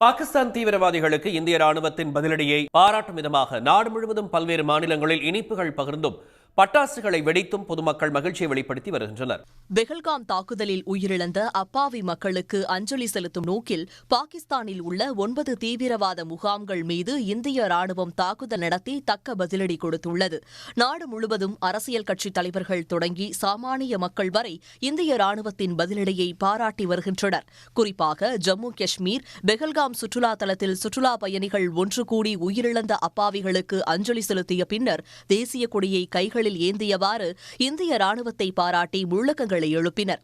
பாகிஸ்தான் தீவிரவாதிகளுக்கு இந்திய ராணுவத்தின் பதிலடியை பாராட்டும் விதமாக நாடு முழுவதும் பல்வேறு மாநிலங்களில் இனிப்புகள் பகிர்ந்தும் பட்டாசுகளை வெடித்தும் பொதுமக்கள் மகிழ்ச்சியை வெளிப்படுத்தி வருகின்றனர். பெஹல்காம் தாக்குதலில் உயிரிழந்த அப்பாவி மக்களுக்கு அஞ்சலி செலுத்தும் நோக்கில் பாகிஸ்தானில் உள்ள 9 தீவிரவாத முகாம்கள் மீது இந்திய ராணுவம் தாக்குதல் நடத்தி தக்க பதிலடி கொடுத்துள்ளது. நாடு முழுவதும் அரசியல் கட்சித் தலைவர்கள் தொடங்கி சாமானிய மக்கள் வரை இந்திய ராணுவத்தின் பதிலடியை பாராட்டி வருகின்றனர். குறிப்பாக ஜம்மு காஷ்மீர் பெஹல்காம் சுற்றுலா தலத்தில் சுற்றுலா பயணிகள் ஒன்று கூடி உயிரிழந்த அப்பாவிகளுக்கு அஞ்சலி செலுத்திய பின்னர் தேசிய கொடியை கைகளில் ஏந்தியவாறு இந்திய ராணுவத்தை பாராட்டி முழக்கங்களை எழுப்பினர்.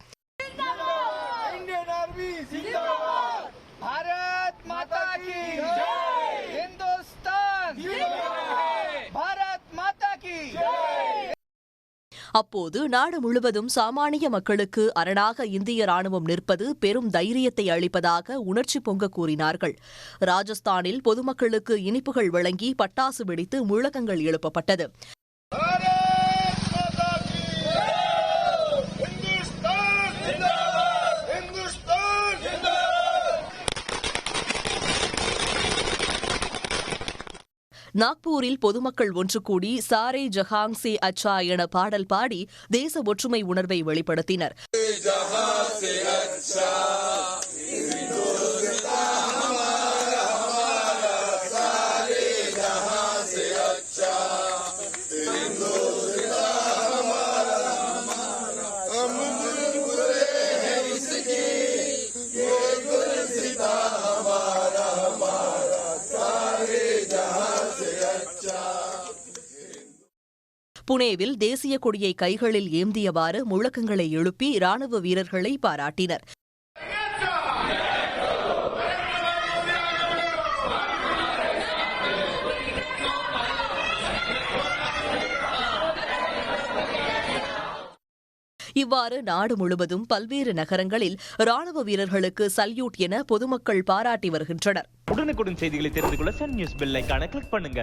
அப்போது நாடு முழுவதும் சாமானிய மக்களுக்கு அரணாக இந்திய ராணுவம் நிற்பது பெரும் தைரியத்தை அளிப்பதாக உணர்ச்சி பொங்க கூறினார்கள். ராஜஸ்தானில் பொதுமக்களுக்கு இனிப்புகள் வழங்கி பட்டாசு வெடித்து முழக்கங்கள் எழுப்பப்பட்டது. நாக்பூரில் பொதுமக்கள் ஒன்று கூடி சாரே ஜஹாங் சே அச்சா என பாடல் பாடி தேச ஒற்றுமை உணர்வை வெளிப்படுத்தினர். புனேவில் தேசிய கொடியை கைகளில் ஏந்தியவாறு முழக்கங்களை எழுப்பி ராணுவ வீரர்களை பாராட்டினர். இவ்வாறு நாடு முழுவதும் பல்வேறு நகரங்களில் ராணுவ வீரர்களுக்கு சல்யூட் என பொதுமக்கள் பாராட்டி வருகின்றனர். உடனுக்குடன் செய்திகளை தெரிந்து கொள்ள சன் நியூஸ் பெல் ஐகானை கிளிக் பண்ணுங்க.